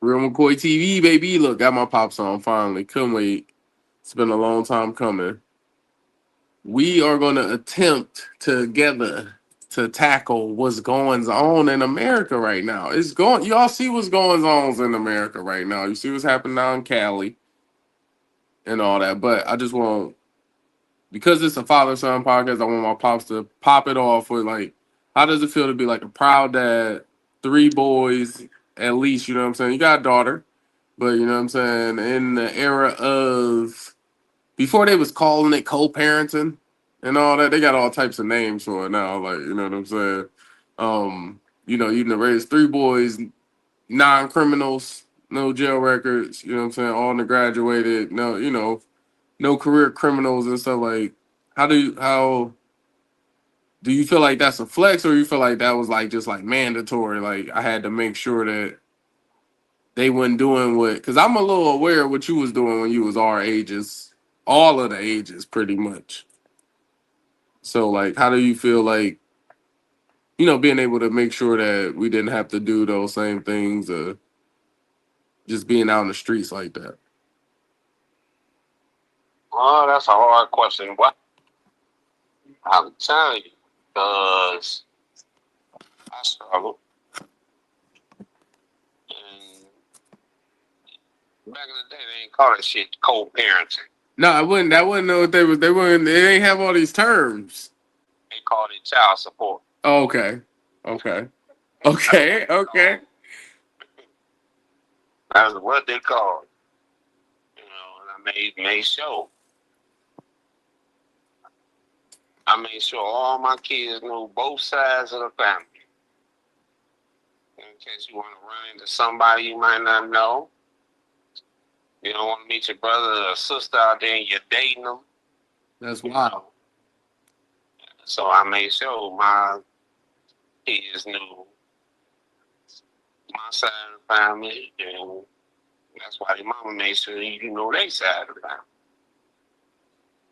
Real McCoy TV, baby. Look, got my pops on finally. Couldn't wait. It's been a long time coming. We are going to attempt together to tackle what's going on in America right now. It's going. Y'all see what's going on in America right now. You see what's happening now in Cali and all that. But I just want, because it's a father son podcast, I want my pops to pop it off with like, how does it feel to be like a proud dad, three boys at least? You know what I'm saying? You got a daughter, but you know what I'm saying. In the era of before they was calling it co-parenting and all that, they got all types of names for it now. Like you know what I'm saying? You done raised three boys, non-criminals, no jail records. You know what I'm saying? All graduated. No, no career criminals and stuff like. How do you feel like that's a flex, or you feel like that was like just like mandatory? Like I had to make sure that they wasn't doing what, because I'm a little aware of what you was doing when you was our ages, all of the ages, pretty much. So like, how do you feel like being able to make sure that we didn't have to do those same things, just being out in the streets like that? Oh, that's a hard question. What I'm telling you, because I struggled. And back in the day, they ain't call that shit co-parenting. No, I wouldn't. That wouldn't know what they was. They wouldn't. They ain't have all these terms. They called it child support. Oh, okay. Okay. Okay. Okay. That's what they called. And I made sure all my kids knew both sides of the family. In case you want to run into somebody you might not know. You don't want to meet your brother or sister out there and you're dating them. That's wild. So I made sure my kids knew my side of the family, and that's why the mama made sure you know their side of the family.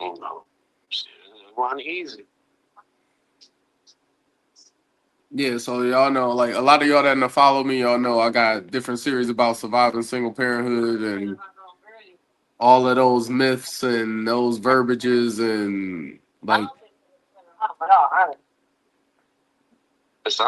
It wasn't easy. Yeah, so y'all know, like a lot of y'all that follow me, y'all know I got different series about surviving single parenthood and all of those myths and those verbiages and like. It's,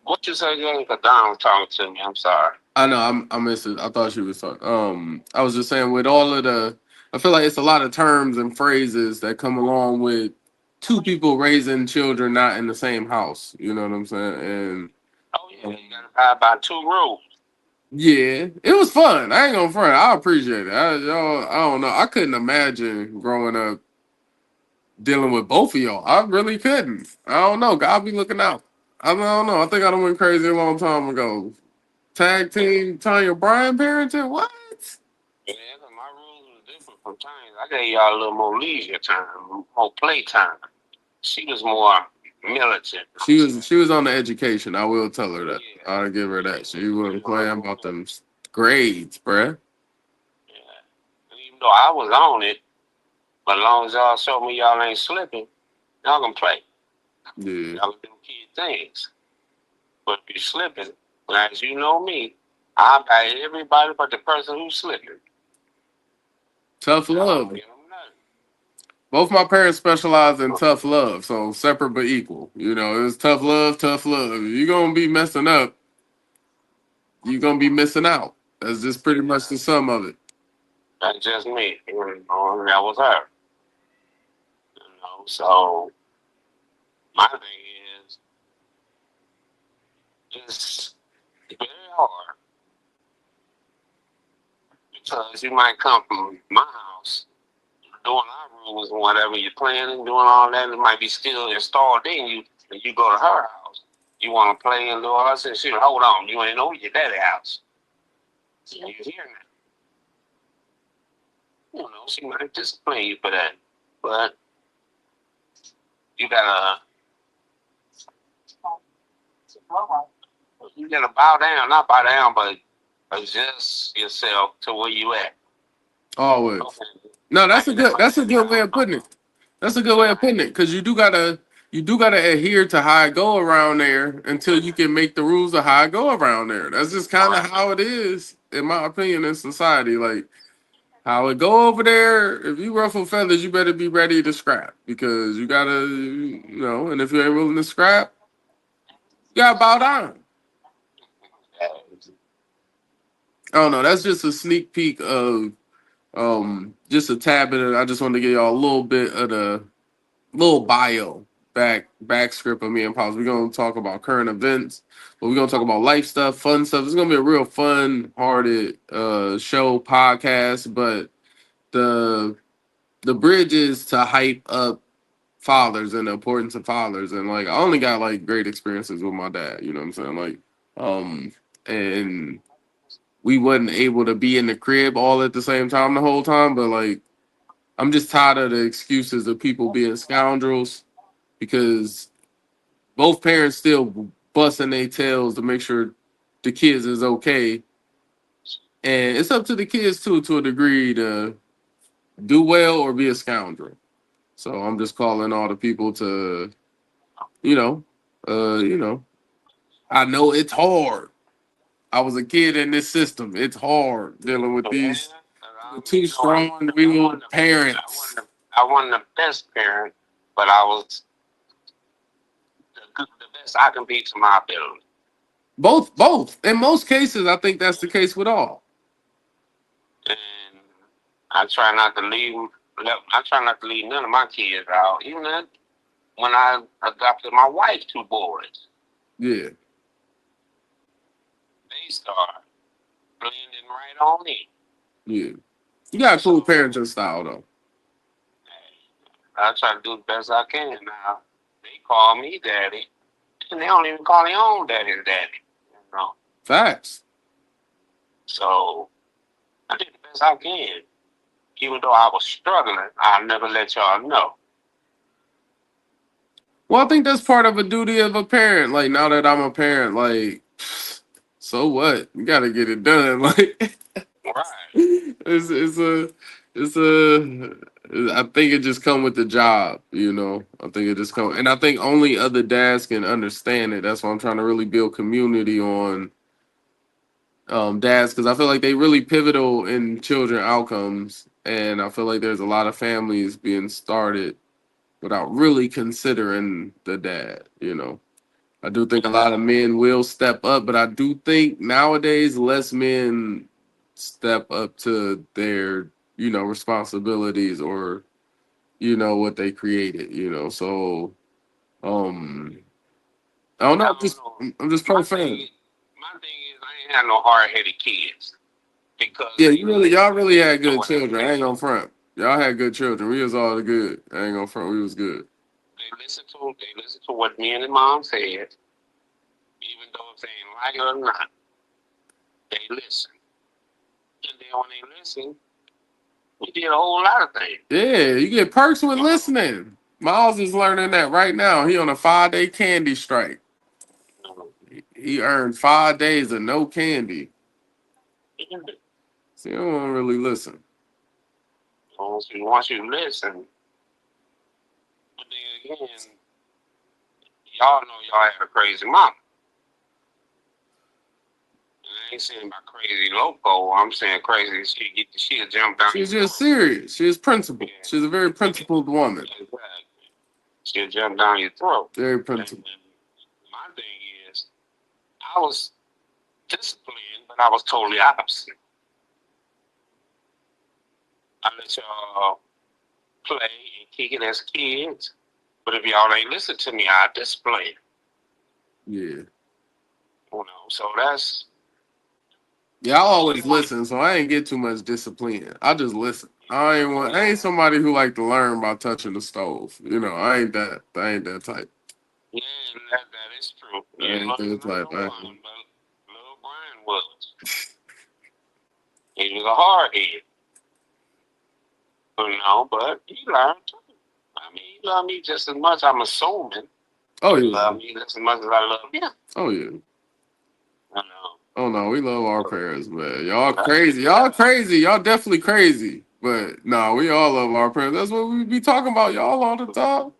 what you say, Jessica? Don talking to me. I'm sorry. I know I missed it. I thought she was talking. I was just saying with all of I feel like it's a lot of terms and phrases that come along with two people raising children not in the same house. You know what I'm saying? And oh yeah, you gotta abide by two rules. yeah, it was fun. I ain't gonna front. I appreciate it. I don't know. I couldn't imagine growing up dealing with both of y'all. I really couldn't. I don't know. God be looking out. I don't know. I think I done went crazy a long time ago. Tag team Tanya Bryan parenting? What? Yeah, cause my rules were different from Tanya's. I gave y'all a little more leisure time, more play time. She was more militant. She was on the education. I will tell her that. Yeah. I'll give her that. She wasn't playing about them grades, bruh. Yeah. And even though I was on it, but as long as y'all show me y'all ain't slipping, y'all can play. Yeah. Y'all can do kid things. But if you slipping, as you know me, I buy everybody but the person who's slipping. Tough love. Both my parents specialize in tough love, so separate but equal. It's tough love, tough love. If you're gonna be messing up, you're gonna be missing out. That's just pretty much the sum of it. That's just me. That was her. So my thing is just very hard because you might come from my house doing our rules and whatever you're planning, doing all that. It might be still installed in you, and you go to her house. You want to play and do all that shit. Hold on, you ain't know your daddy house. You're here now. She might discipline you for that, but you gotta bow down, not bow down, but adjust yourself to where you at. Always. Okay. No, that's a good way of putting it. That's a good way of putting it, because you do gotta you do gotta adhere to how I go around there until you can make the rules of how I go around there. That's just kind of how it is, in my opinion, in society. Like how it go over there. If you ruffle feathers, you better be ready to scrap because you gotta, And if you ain't willing to scrap, you gotta bow down. I don't know. That's just a sneak peek of just a tad bit of. I just wanted to give y'all a little bit of the little back script of me and Pops. We're gonna talk about current events, but we're gonna talk about life stuff, fun stuff. It's gonna be a real fun hearted show podcast, but the bridge is to hype up fathers and the importance of fathers. And like I only got like great experiences with my dad, you know what I'm saying? Like and we wasn't able to be in the crib all at the same time the whole time, but like I'm just tired of the excuses of people being scoundrels because both parents still busting their tails to make sure the kids is okay. And it's up to the kids too, to a degree, to do well or be a scoundrel. So I'm just calling all the people to, you know, you know, I know it's hard. I was a kid in this system. It's hard dealing with these two strong-willed parents. I wasn't the best parent, but I was the best I can be to my ability. Both. In most cases, I think that's the case with all. And I try not to leave. I try not to leave none of my kids out. Even when I adopted my wife's two boys, Yeah. they start blending right on in. Yeah. You got a cool parenting style though. I try to do the best I can. Now they call me daddy, and they don't even call their own daddy daddy. You know. Facts. So I did the best I can. Even though I was struggling, I never let y'all know. Well, I think that's part of a duty of a parent. Like now that I'm a parent, like so what? You gotta get it done. Like Right. it's a I think it just come with the job, you know. I think it just come, and I think only other dads can understand it. That's why I'm trying to really build community on dads because I feel like they really pivotal in children outcomes, and I feel like there's a lot of families being started without really considering the dad, you know. I do think a lot of men will step up, but I do think nowadays less men step up to their, responsibilities or, what they created, So I don't know. I'm just pro fan. My thing is I ain't had no hard headed kids. Because yeah, y'all really had good children. I ain't gonna front. Y'all had good children. We was all good. I ain't gonna front. We was good. They listen to what me and the mom said, even though if they ain't like it or not. They listen. And then when they listen, we did a whole lot of things. Yeah, you get perks with listening. Miles is learning that right now. He on a 5-day candy strike. He earned 5 days of no candy. So you don't want to really listen. Once you listen, but then again, y'all know y'all had a crazy mama. I ain't saying about crazy loco. I'm saying crazy. She'll jump down. She's just serious. She's principled. Yeah. She's a very principled woman. Exactly. She'll jump down your throat. Very principled. And my thing is, I was disciplined, but I was totally opposite. I let y'all play and kick it as kids, but if y'all ain't listen to me, I display. Yeah. So that's. Yeah, I always listen, so I ain't get too much discipline. I just listen. I ain't somebody who like to learn by touching the stove. I ain't that. I ain't that type. Yeah, that is true. I ain't that type. Little Brian was. He was a hard head. But he learned too. I mean, he loved me just as much, I'm assuming. Oh, yeah. He loved me just as much as I love him. Oh, yeah. I know. Oh, no, we love our parents, man. Y'all crazy. Y'all crazy. Y'all definitely crazy. But, no, we all love our parents. That's what we be talking about y'all all the time.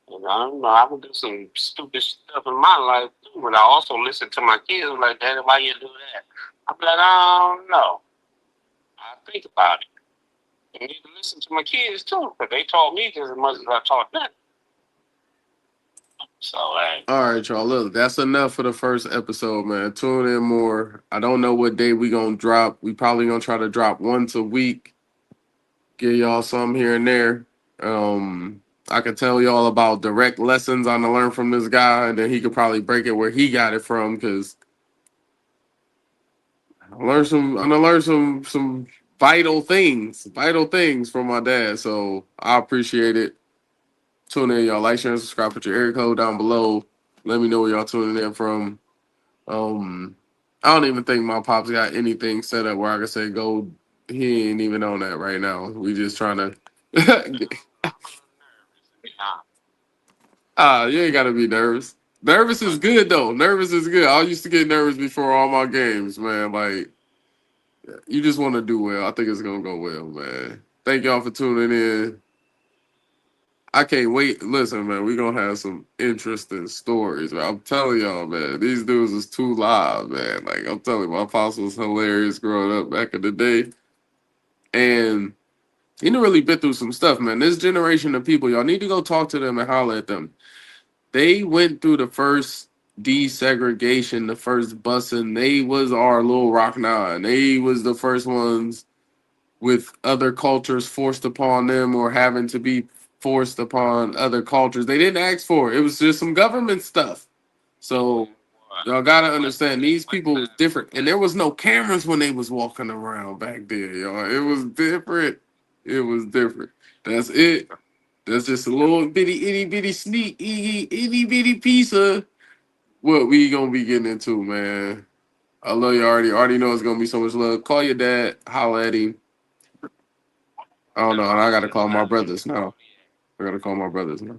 And I don't know, I would do some stupid stuff in my life too, but I also listen to my kids like, Daddy, why you do that? I'm like, I don't know. I think about it. I need to listen to my kids too, because they taught me just as much as I taught them. So, hey. All right, y'all. Look, that's enough for the first episode, man. Tune in more. I don't know what day we gonna drop. We probably gonna try to drop once a week. Give y'all some here and there. I could tell y'all about direct lessons on to learn from this guy, and then he could probably break it where he got it from. Cause I'm gonna learn some vital things from my dad. So I appreciate it. Tune in, y'all. Like, share, and subscribe. Put your area code down below. Let me know where y'all tuning in from. Um, I don't even think my pops got anything set up where I can say go. He ain't even on that right now. We just trying to. You ain't gotta be nervous. Nervous is good though. Nervous is good. I used to get nervous before all my games, man. Like you just want to do well. I think it's gonna go well, man. Thank y'all for tuning in. I can't wait. Listen, man, we gonna have some interesting stories. Man. I'm telling y'all, man, these dudes is too live, man. Like I'm telling you, my pops was hilarious growing up back in the day, and he done really been through some stuff, man. This generation of people, y'all need to go talk to them and holler at them. They went through the first desegregation, the first busing. They was our little rock nine. They was the first ones with other cultures forced upon them or having to be forced upon other cultures. They didn't ask for it. It was just some government stuff. So y'all gotta understand these people was different. And there was no cameras when they was walking around back then, y'all. It was different. It was different. That's it. That's just a little bitty itty bitty sneak itty bitty piece of what we gonna be getting into, man. I love you already. Already know it's gonna be so much love. Call your dad, holla at him. I don't know, and I gotta call my brothers now. I gotta call my brothers now.